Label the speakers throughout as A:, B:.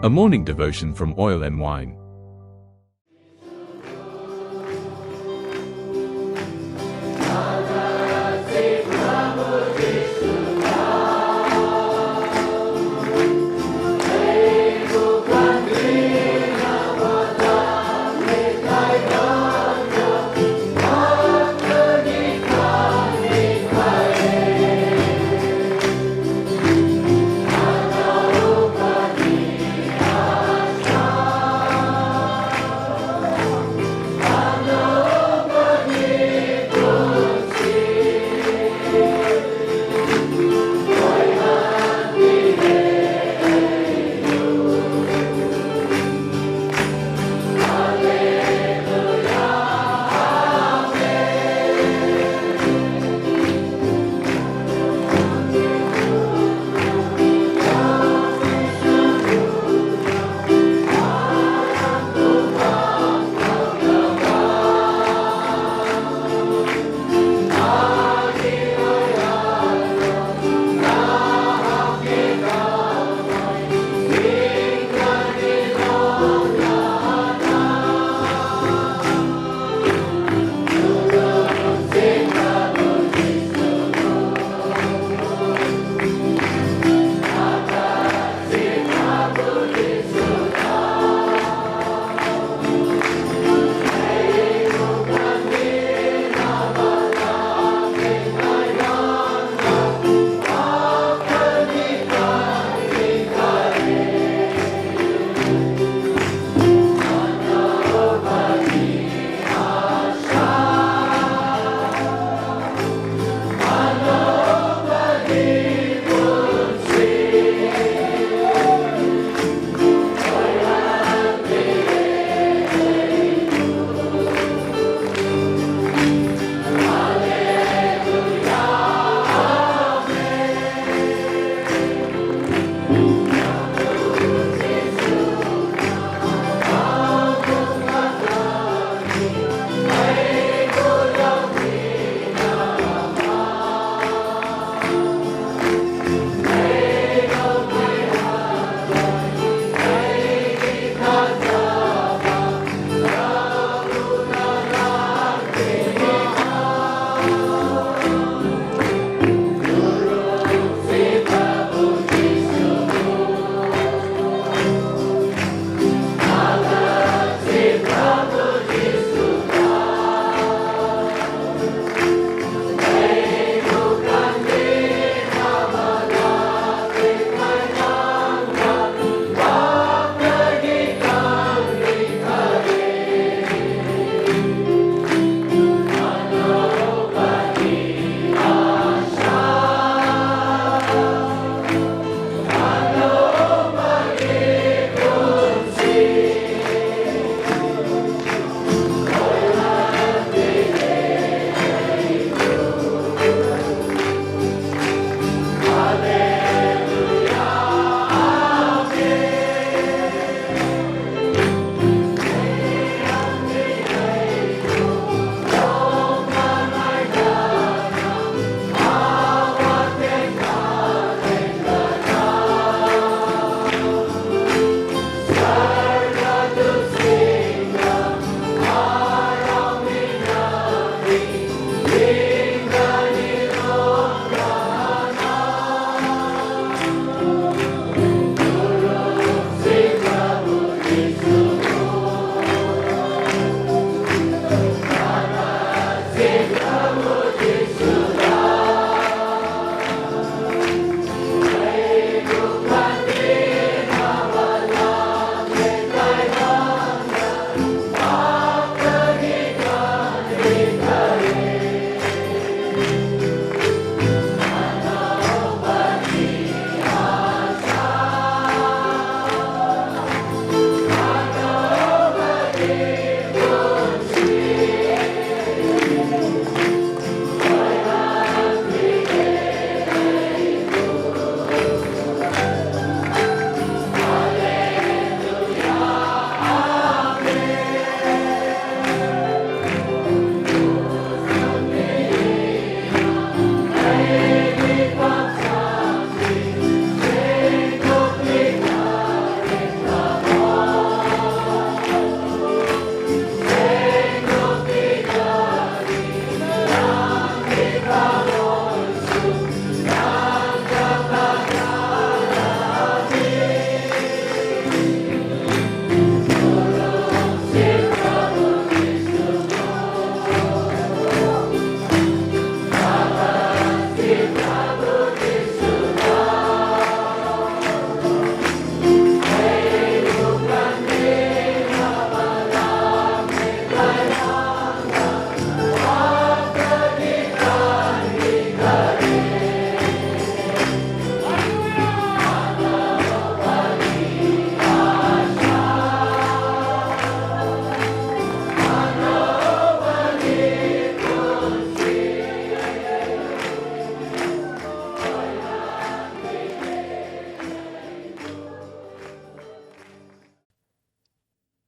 A: A morning devotion from Oil and Wine.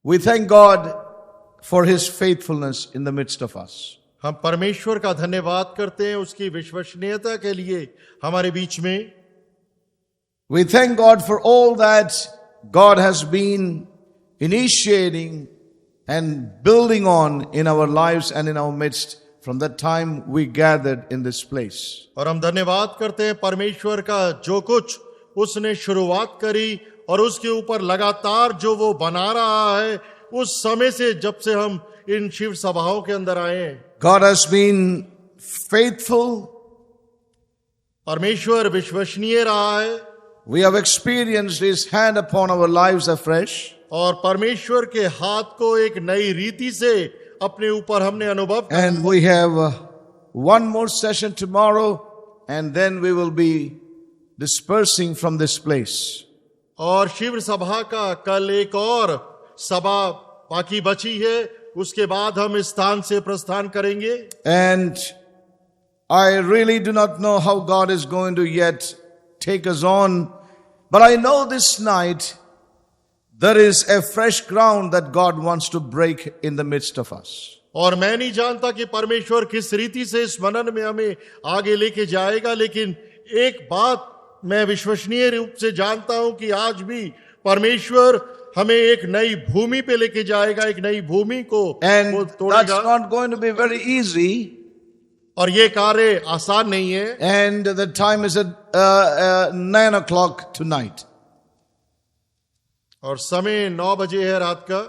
B: We thank God for His faithfulness in the midst of us.
C: हम परमेश्वर का धन्यवाद करते हैं उसकी विश्वसनीयता के लिए हमारे बीच में.
B: We thank God for all that God has been initiating and building on in our lives and in our midst from the time we gathered in this place.
C: और हम धन्यवाद करते हैं परमेश्वर का जो कुछ उसने शुरुआत करी और उसके ऊपर लगातार जो वो बना रहा है उस समय से जब से हम इन शिव सभाओं के अंदर आए हैं.
B: God has been faithful.
C: परमेश्वर विश्वसनीय रहा है.
B: We have experienced His hand upon our lives afresh.
C: और परमेश्वर के हाथ को एक नई रीति से अपने ऊपर हमने अनुभव किया.
B: And we have one more session tomorrow, and then we will be dispersing from this place.
C: और शिव सभा का कल एक और सभा बाकी बची है. उसके बाद हम इस स्थान से प्रस्थान करेंगे.
B: And I really do not know how God is going to yet take us on, but I know this night there is a fresh ground that God wants to break in the midst of us.
C: और मैं नहीं जानता कि परमेश्वर किस रीति से इस मनन में हमें आगे लेके जाएगा, लेकिन एक बात मैं विश्वसनीय रूप से जानता हूं कि आज भी परमेश्वर हमें एक नई भूमि पे लेके जाएगा, एक नई भूमि को
B: And
C: तोड़ेगा.
B: that's not going to be very easy.
C: और ये कार्य आसान नहीं है.
B: And the time is at 9 o'clock tonight.
C: और समय 9 बजे है रात का.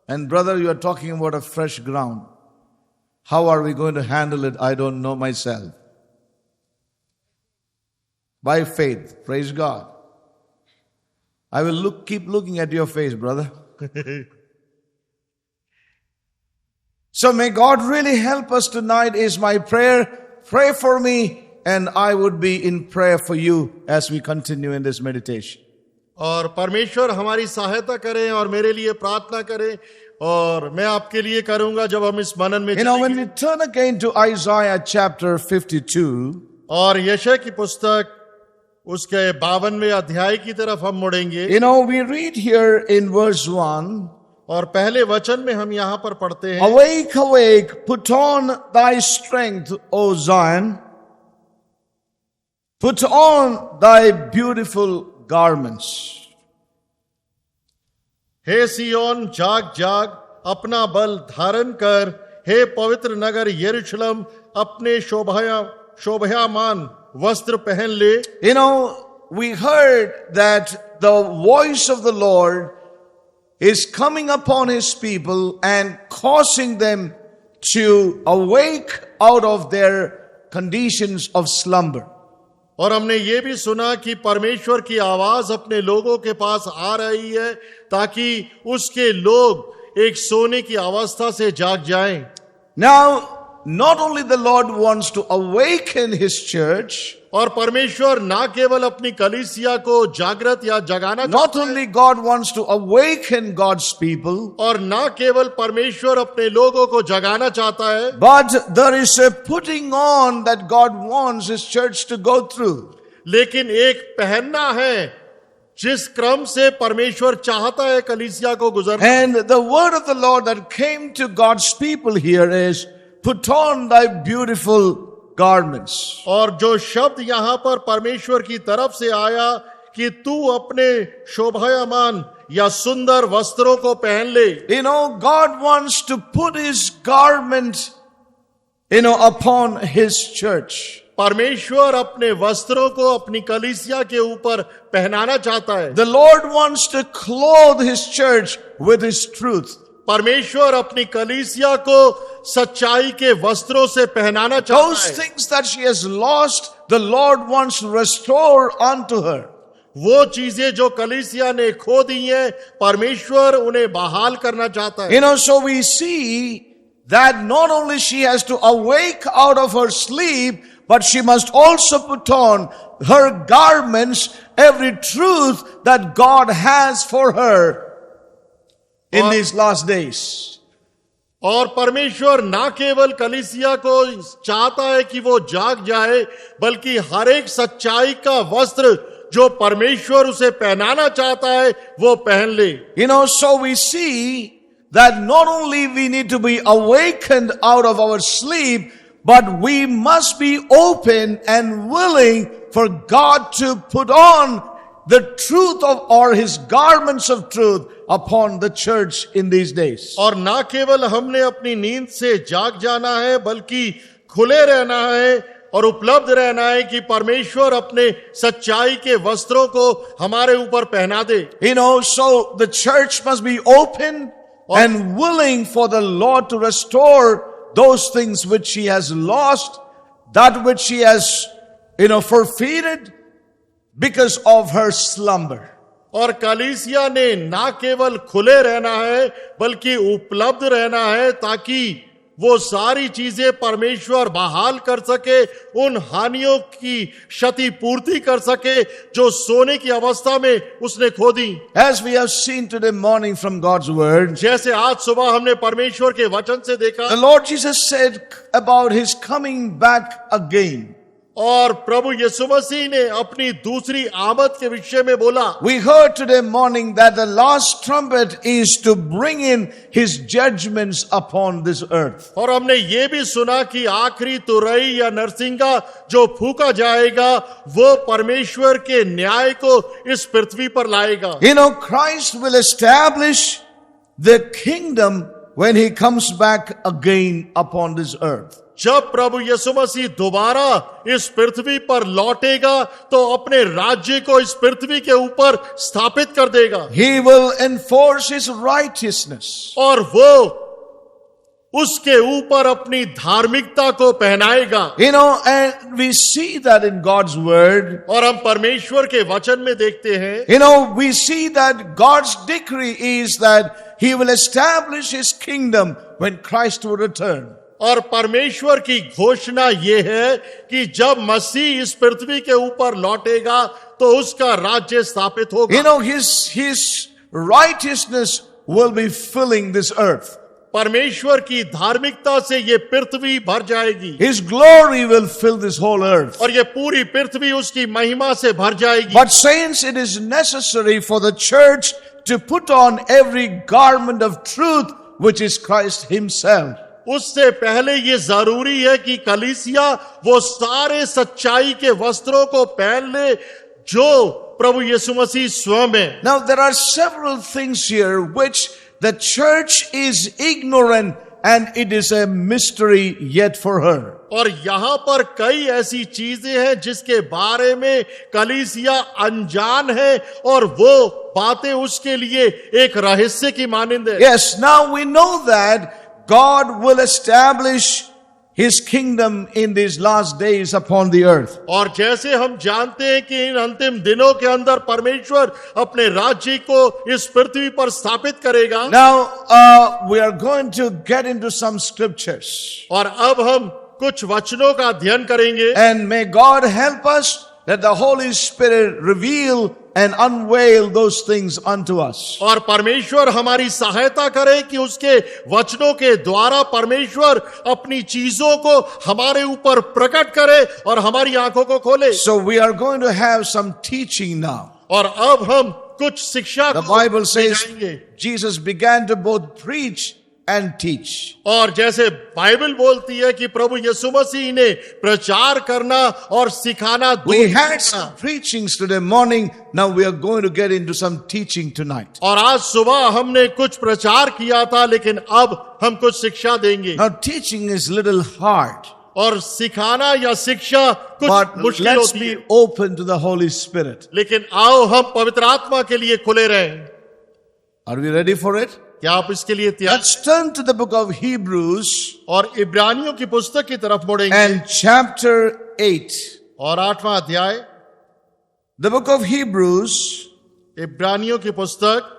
B: And brother, you are talking about a fresh ground. How are we going to handle it? I don't know myself. By faith, praise God. I will keep looking at your face, brother. So may God really help us tonight is my prayer. Pray for me and I would be in prayer for you as we continue in this meditation.
C: और परमेश्वर हमारी सहायता करें और मेरे लिए प्रार्थना करें और मैं आपके लिए करूंगा जब हम इस मनन में
B: You know, when we turn again to Isaiah chapter 52,
C: और यशायाह की पुस्तक उसके 52वें अध्याय की तरफ हम मुड़ेंगे.
B: you know, we read here in verse 1,
C: और पहले वचन में हम यहाँ पर पढ़ते हैं,
B: Awake, awake, put on thy strength, O Zion. Put on thy beautiful garments.
C: हे सियोन जाग जाग अपना बल धारण कर, हे पवित्र नगर यरूशलेम अपने शोभायमान वस्त्र पहन ले.
B: You know, we heard that the voice of the Lord is coming upon His people and causing them to awake out of their conditions of slumber.
C: और हमने ये भी सुना कि परमेश्वर की आवाज अपने लोगों के पास आ रही है ताकि उसके लोग एक सोने की अवस्था से जाग जाएं.
B: Now, not only the Lord wants to awaken His church,
C: और परमेश्वर ना केवल अपनी कलीसिया को जागृत या जगाना
B: not
C: चाहता है,
B: only God wants to awaken God's people,
C: और ना केवल परमेश्वर अपने लोगों को जगाना चाहता है,
B: but there is a putting on that God wants His church to go through.
C: लेकिन एक पहनना है जिस क्रम से परमेश्वर चाहता है कलीसिया को गुजरना.
B: And the word of the Lord that came to God's people here is, put on thy beautiful garments.
C: और जो शब्द यहाँ पर परमेश्वर की तरफ से आया कि तू अपने शोभायमान या सुंदर वस्त्रों को पहन ले.
B: You know, God wants to put His garment, upon His church.
C: परमेश्वर अपने वस्त्रों को अपनी कलीसिया के ऊपर पहनाना चाहता है.
B: The Lord wants to clothe His church with His truth.
C: परमेश्वर अपनी कलीसिया को सच्चाई के वस्त्रों से पहनाना चाहता
B: Those
C: है.
B: things that she has lost, the Lord wants to restore unto her.
C: वो चीजें जो कलीसिया ने खो दी हैं परमेश्वर उन्हें बहाल करना चाहता है.
B: So we see that not only she has to awake out of her sleep, but she must also put on her garments, every truth that God has for her in these last days.
C: और परमेश्वर ना केवल कलीसिया को चाहता है कि वो जाग जाए, बल्कि हर एक सच्चाई का वस्त्र जो परमेश्वर उसे पहनाना चाहता है वो पहन ले।
B: You know, so we see that not only we need to be awakened out of our sleep, but we must be open and willing for God to put on the truth of, or his garments of truth upon the church in these days.
C: और ना केवल हमने अपनी नींद से जाग जाना है, बल्कि खुले रहना है और उपलब्ध रहना है कि परमेश्वर अपने सच्चाई के वस्त्रों को हमारे ऊपर पहना दे।
B: You know, so the church must be open and willing for the Lord to restore those things which she has lost, that which she has, forfeited because of her slumber.
C: और कलीसिया ने ना केवल खुले रहना है बल्कि उपलब्ध रहना है ताकि वो सारी चीजें परमेश्वर बहाल कर सके, उन हानियों की क्षति पूर्ति कर सके जो सोने की अवस्था में उसने खो दी।
B: As we have seen today morning from God's word,
C: जैसे आज सुबह हमने परमेश्वर के वचन से देखा,
B: the Lord Jesus said about his coming back again.
C: और प्रभु यीशु मसीह ने अपनी दूसरी आमद के विषय में बोला।
B: We heard today morning that the last trumpet is to bring in his judgments upon this earth.
C: और हमने ये भी सुना कि आखिरी तुरई या नरसिंगा जो फूका जाएगा वो परमेश्वर के न्याय को इस पृथ्वी पर लाएगा।
B: You know, Christ will establish the kingdom when he comes back again upon this earth.
C: जब प्रभु यीशु मसीह दोबारा इस पृथ्वी पर लौटेगा तो अपने राज्य को इस पृथ्वी के ऊपर स्थापित कर देगा।
B: He will enforce his righteousness.
C: और वो उसके ऊपर अपनी धार्मिकता को पहनाएगा।
B: You know, and we see that in God's word.
C: और हम परमेश्वर के वचन में देखते हैं,
B: You know, we see that God's decree is that he will establish his kingdom when Christ will return.
C: और परमेश्वर की घोषणा ये है कि जब मसीह इस पृथ्वी के ऊपर लौटेगा तो उसका राज्य स्थापित होगा।
B: You know, his righteousness will be filling this earth.
C: परमेश्वर की धार्मिकता से ये पृथ्वी भर जाएगी।
B: His glory will fill this whole earth.
C: और ये पूरी पृथ्वी उसकी महिमा से भर जाएगी।
B: But saints, it is necessary for the church to put on every garment of truth, which is Christ himself.
C: उससे पहले ये जरूरी है कि कलीसिया वो सारे सच्चाई के वस्त्रों को पहन ले जो प्रभु यीशु मसीह स्वयं है।
B: Now there are several things here which the church is ignorant and it is a mystery yet for her.
C: और यहाँ पर कई ऐसी चीजें हैं जिसके बारे में कलीसिया अनजान है और वो बातें उसके लिए एक रहस्य की मानंद है।
B: Yes, now we know that God will establish his kingdom in these last days upon the earth.
C: और जैसे हम जानते हैं कि इन अंतिम दिनों के अंदर परमेश्वर अपने राज्य को इस पृथ्वी पर स्थापित करेगा।
B: Now we are going to get into some scriptures.
C: और अब हम कुछ वचनों का अध्ययन करेंगे।
B: And may God help us that the Holy Spirit reveal and unveil those things unto us.
C: और परमेश्वर हमारी सहायता करे कि उसके वचनों के द्वारा परमेश्वर अपनी चीजों को हमारे ऊपर प्रकट करे और हमारी आंखों को खोले।
B: So we are going to have some teaching now.
C: और अब हम कुछ शिक्षा
B: The Bible says
C: जाएंगे।
B: Jesus began to both preach and teach.
C: और जैसे बाइबल बोलती है कि प्रभु यीशु मसीह ने प्रचार करना और सिखाना
B: We had some preachings today morning. Now we are going to get into some teaching tonight.
C: और आज सुबह हमने कुछ प्रचार किया था लेकिन अब हम कुछ शिक्षा देंगे।
B: Now teaching is little hard,
C: और सिखाना या शिक्षा कुछ
B: but
C: मुश्किल
B: let's
C: होती
B: be
C: है,
B: open to the Holy Spirit.
C: लेकिन आओ हम पवित्र आत्मा के लिए खुले रहें।
B: Are we ready for it?
C: क्या आप इसके लिए तैयार?
B: Let's turn to the book of Hebrews
C: और इब्रानियों की पुस्तक की तरफ मुड़ेंगे
B: and chapter 8.
C: और 8वां अध्याय
B: The book of Hebrews
C: इब्रानियों की पुस्तक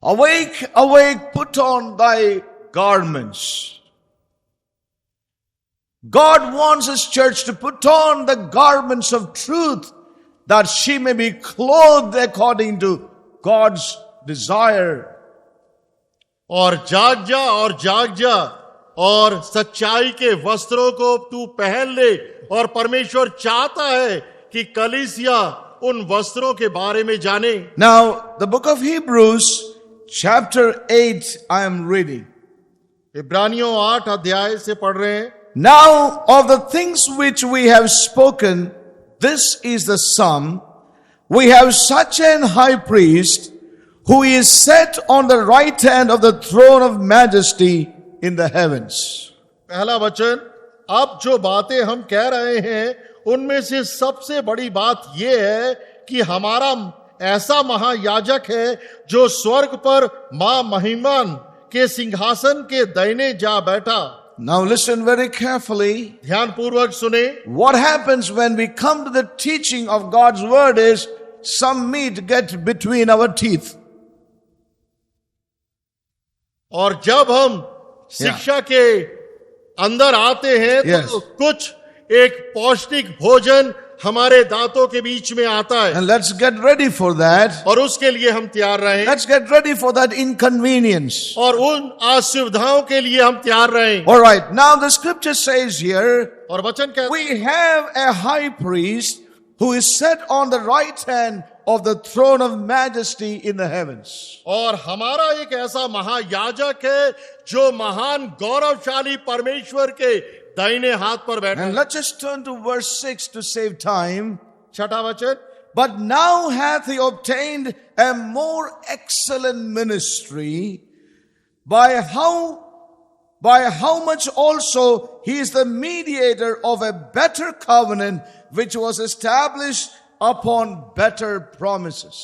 B: Awake, awake, put on thy garments. God wants his church to put on the garments of truth that she may be clothed according to God's desire.
C: और जाग जा और सच्चाई के वस्त्रों को तू पहन ले। और परमेश्वर चाहता है कि कलीसिया उन वस्त्रों के बारे में जाने।
B: Now, the book of Hebrews, chapter 8, I am reading.
C: इब्रानियों 8 अध्याय से पढ़ रहे हैं।
B: Now, of the things which we have spoken, this is the sum. We have such an high priest who is set on the right hand of the throne of majesty in the heavens.
C: पहला वचन, अब जो बातें हम कह रहे हैं उनमें से सबसे बड़ी बात यह है कि हमारा ऐसा महायाजक है जो स्वर्ग पर मां महिमान के सिंहासन के दाहिने जा बैठा।
B: Now listen very carefully.
C: ध्यानपूर्वक सुने।
B: What happens when we come to the teaching of God's word is some meat gets between our teeth.
C: और जब हम शिक्षा के अंदर आते हैं तो कुछ एक पौष्टिक भोजन हमारे दांतों के बीच में आता है।
B: And let's get ready for that.
C: और उसके लिए हम तैयार रहें।
B: Let's get ready for that inconvenience.
C: और उन असुविधाओं के लिए हम तैयार रहें।
B: All right. Now the scripture says here,
C: और वचन कहता है,
B: we have a high priest who is set on the right hand of the throne of majesty in the heavens.
C: और हमारा एक ऐसा महायाजक है जो महान गौरवशाली परमेश्वर के दाहिने हाथ पर बैठा।
B: And let's just turn to verse 6 to save time.
C: छठा वचन,
B: But now hath he obtained a more excellent ministry, by how much also he is the mediator of a better covenant, which was established upon better promises.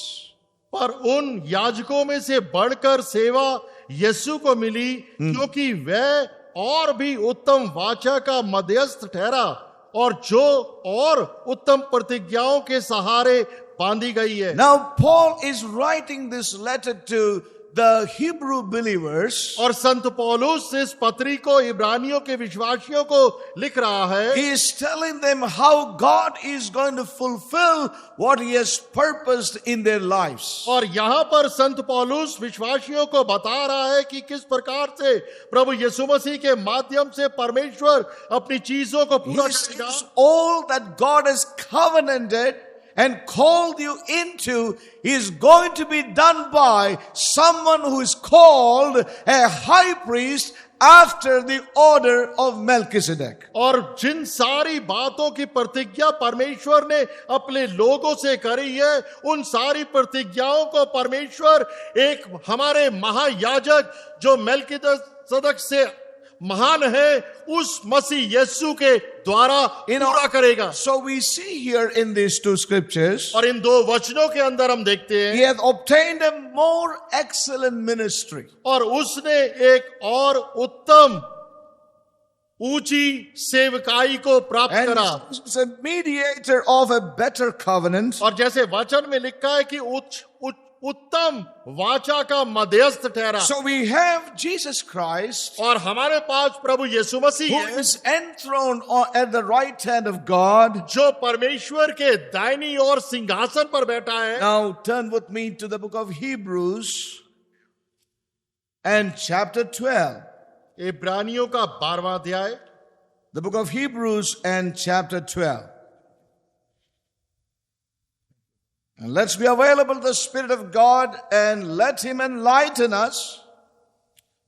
C: पर उन याजकों में से बढ़कर सेवा यीशु को मिली, क्योंकि वह और भी उत्तम वाचा का मध्यस्थ ठहरा और जो और उत्तम प्रतिज्ञाओं के सहारे बांधी गई है।
B: Now Paul is writing this letter to the Hebrew believers.
C: और संत पौलुस इस पत्री को इब्रानियों के विश्वासियों को लिख रहा है।
B: He is telling them how God is going to fulfill what he has purposed in their lives.
C: और यहाँ पर संत पौलुस विश्वासियों को बता रहा है कि किस प्रकार से प्रभु यीशु मसीह के माध्यम से परमेश्वर अपनी चीजों को पूरा करेगा।
B: All that God has covenanted and called you into is going to be done by someone who is called a high priest after the order of Melchizedek.
C: और जिन सारी बातों की प्रतिज्ञा परमेश्वर ने अपने लोगों से करी है, उन सारी प्रतिज्ञाओं को परमेश्वर एक हमारे महायाजक जो मेल्किसेदक से महान है उस मसीह यीशु के द्वारा पूरा करेगा।
B: So we see here in these two scriptures,
C: और इन दो वचनों के अंदर हम देखते हैं,
B: he hath obtained a more excellent ministry.
C: और उसने एक और उत्तम ऊंची सेवकाई को प्राप्त
B: And
C: करा।
B: he's a mediator of a better covenant.
C: और जैसे वचन में लिखा है कि उत्तम वाचा का मध्यस्थ ठहरा।
B: So we have Jesus Christ,
C: और हमारे पास प्रभु यीशु मसीह
B: who
C: है,
B: is enthroned at the right hand of God.
C: जो परमेश्वर के दाहिनी ओर सिंहासन पर बैठा है।
B: Now turn with me to the book of Hebrews and chapter 12.
C: इब्रानियों का 12वां अध्याय।
B: The book of Hebrews and chapter 12. And let's be available to the Spirit of God and let Him enlighten us.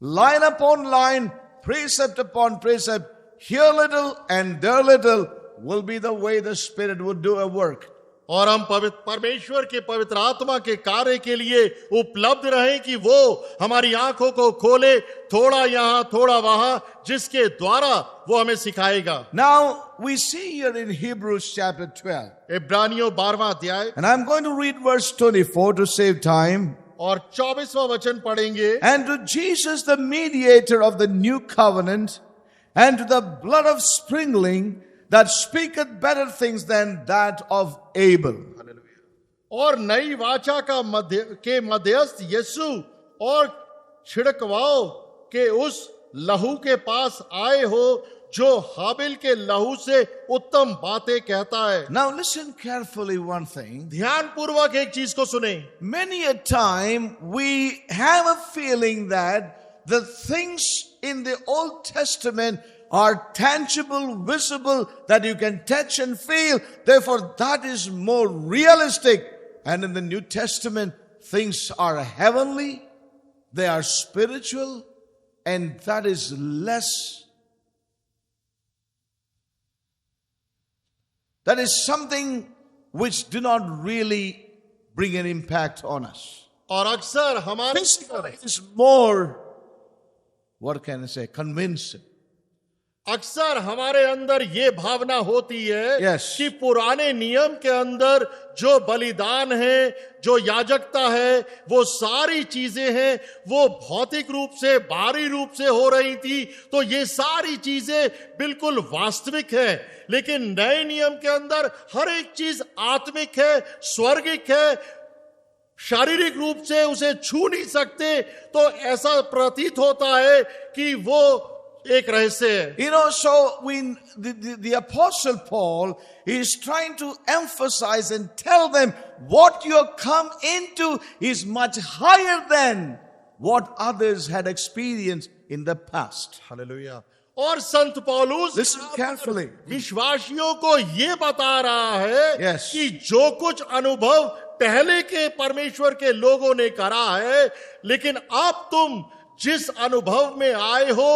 B: Line upon line, precept upon precept, here little and there little will be the way the Spirit would do a work.
C: और हम परमेश्वर के पवित्र आत्मा के कार्य के लिए उपलब्ध रहें कि वो हमारी आंखों को खोले, थोड़ा यहाँ थोड़ा वहां, जिसके द्वारा वो हमें सिखाएगा।
B: Now we see here in Hebrews chapter 12.
C: इब्रानियों 12वां अध्याय।
B: And I'm going to read verse 24 to save time.
C: और 24वां वचन पढ़ेंगे।
B: And to Jesus, the mediator of the new covenant, and to the blood of sprinkling that speaketh better things than that of Abel.
C: और नई वाचा का मध्यस्थ यीशु और छिड़कवाओ के उस लहू के पास आए हो जो हाबिल के लहू से उत्तम बातें कहता है।
B: Now listen carefully one thing.
C: ध्यान पूर्वक एक चीज को सुने।
B: Many a time we have a feeling that the things in the Old Testament are tangible, visible, that you can touch and feel. Therefore, that is more realistic. And in the New Testament, things are heavenly, they are spiritual, and that is less. That is something which do not really bring an impact on us.
C: और अक्सर हमारे
B: Physical is more, what can I say, convincing.
C: अक्सर हमारे अंदर ये भावना होती है
B: Yes.
C: कि पुराने नियम के अंदर जो बलिदान है, जो याजकता है, वो सारी चीजें हैं, वो भौतिक रूप से, बाहरी रूप से हो रही थी, तो ये सारी चीजें बिल्कुल वास्तविक है। लेकिन नए नियम के अंदर हर एक चीज आत्मिक है, स्वर्गिक है, शारीरिक रूप से उसे छू नहीं सकते, तो ऐसा प्रतीत होता है कि वो एक रहस्य है।
B: You know, so the Apostle Paul is trying to emphasize and tell them what you have come into is much higher than what others had experienced in the past.
C: Hallelujah. और संत पौलुस
B: Listen carefully.
C: विश्वासियों को ये बता रहा है
B: Yes.
C: कि जो कुछ अनुभव पहले के परमेश्वर के लोगों ने करा है, लेकिन अब तुम जिस अनुभव में आए हो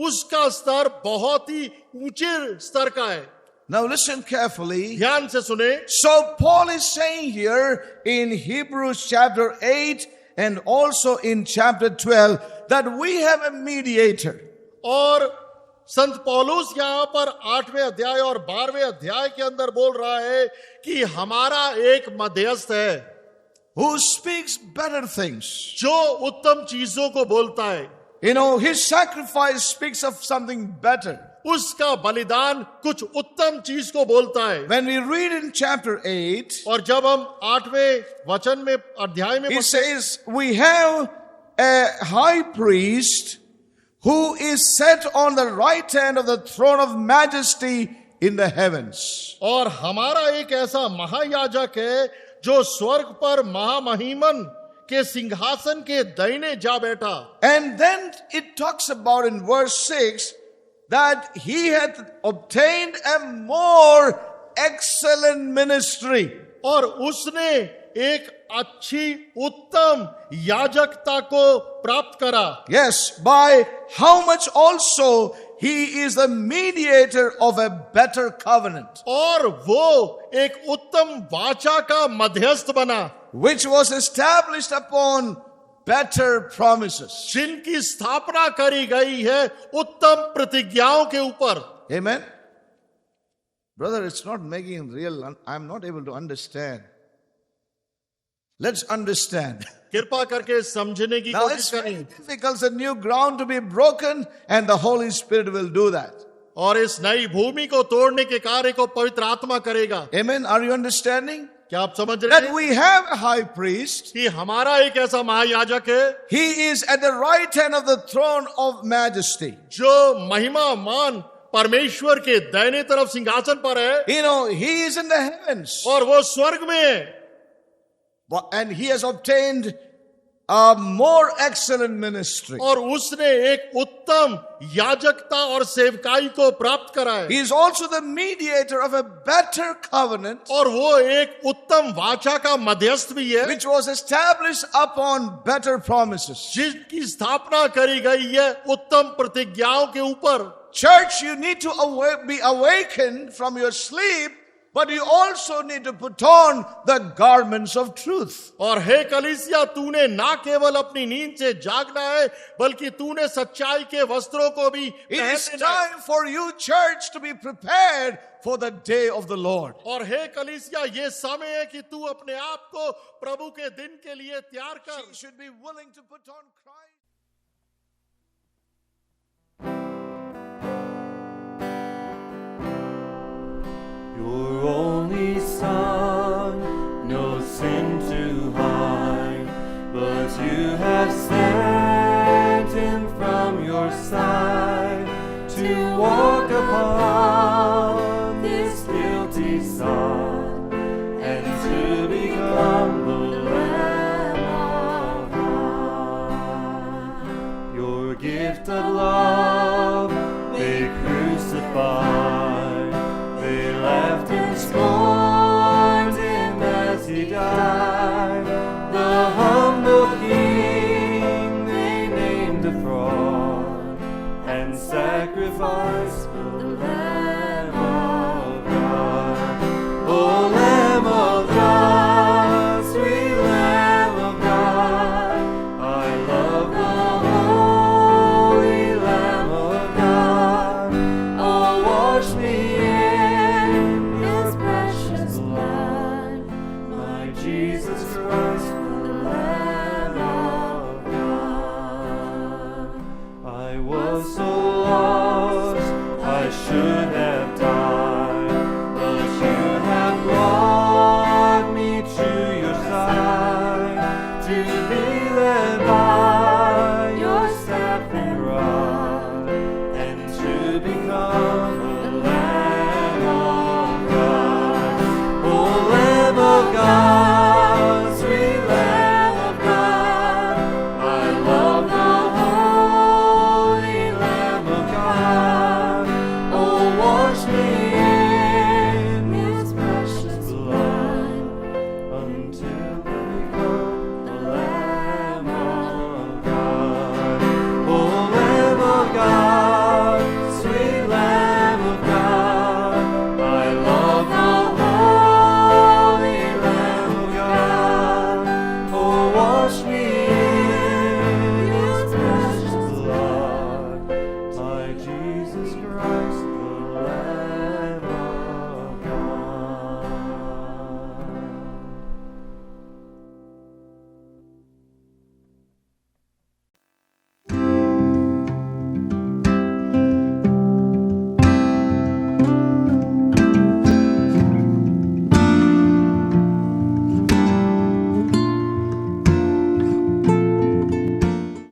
C: उसका स्तर बहुत ही ऊंचे स्तर का है।
B: Now listen carefully.
C: ध्यान से सुने।
B: So Paul is saying here in Hebrews chapter 8 and also in chapter 12 that we have a mediator.
C: और संत पौलुस यहां पर 8वें अध्याय और 12वें अध्याय के अंदर बोल रहा है कि हमारा एक मध्यस्थ है
B: Who speaks better things.
C: जो उत्तम चीजों को बोलता है।
B: You know, his sacrifice speaks of something better.
C: उसका बलिदान कुछ उत्तम चीज को बोलता है।
B: When we read in chapter 8,
C: और जब हम 8वें वचन में अध्याय में
B: he says, we have a high priest who is set on the right hand of the throne of majesty in the heavens.
C: और हमारा एक ऐसा महायाजक है जो स्वर्ग पर महामहिमन के सिंहासन के दाहिने जा बैठा।
B: And then it talks about in verse 6 that he hath obtained a more excellent ministry.
C: और उसने एक अच्छी उत्तम याजकता को प्राप्त करा।
B: Yes, by how much also he is the mediator of a better covenant,
C: और वो एक उत्तम वाचा का मध्यस्थ बना,
B: which was established upon better promises.
C: जिनकी स्थापना करी गई है उत्तम प्रतिज्ञाओं के ऊपर।
B: Amen. Brother, it's not making real, I'm not able to understand. Let's understand.
C: कृपा करके समझने की
B: Now
C: कोशिश
B: it's very
C: करें।
B: difficult, it's a new ground to be broken, and the Holy Spirit will do that.
C: और इस नई भूमि को तोड़ने के कार्य को पवित्र आत्मा करेगा।
B: Amen. Are you understanding?
C: क्या आप समझ रहे
B: That
C: हैं
B: we have a high priest.
C: कि हमारा एक ऐसा महायाजक है
B: He is at the right hand of the throne of majesty.
C: जो महिमा मान परमेश्वर के दाहिने तरफ सिंहासन पर है,
B: You know, he is in the heavens.
C: और वो स्वर्ग में है,
B: And he has obtained a more excellent ministry.
C: और उसने एक उत्तम याजकता और सेवकाई को प्राप्त करा है,
B: He is also the mediator of a better covenant,
C: और वो एक उत्तम वाचा का मध्यस्थ भी है,
B: which was established upon better promises.
C: जिसकी स्थापना करी गई है उत्तम प्रतिज्ञाओं के ऊपर।
B: Church, you need to be awakened from your sleep, but you also need to put on the garments of truth.
C: और हे कलीसिया, तूने ना केवल अपनी नींद से जागना है, बल्कि तूने सच्चाई के वस्त्रों को भी
B: It
C: पहन
B: is
C: लेना है।
B: time for you, church, to be prepared for the day of the Lord.
C: और हे कलीसिया, ये समय है कि तू अपने आप को प्रभु के दिन के लिए तैयार कर।
B: You should be willing to put on Christ.
D: Your only Son, no sin to hide, but you have said.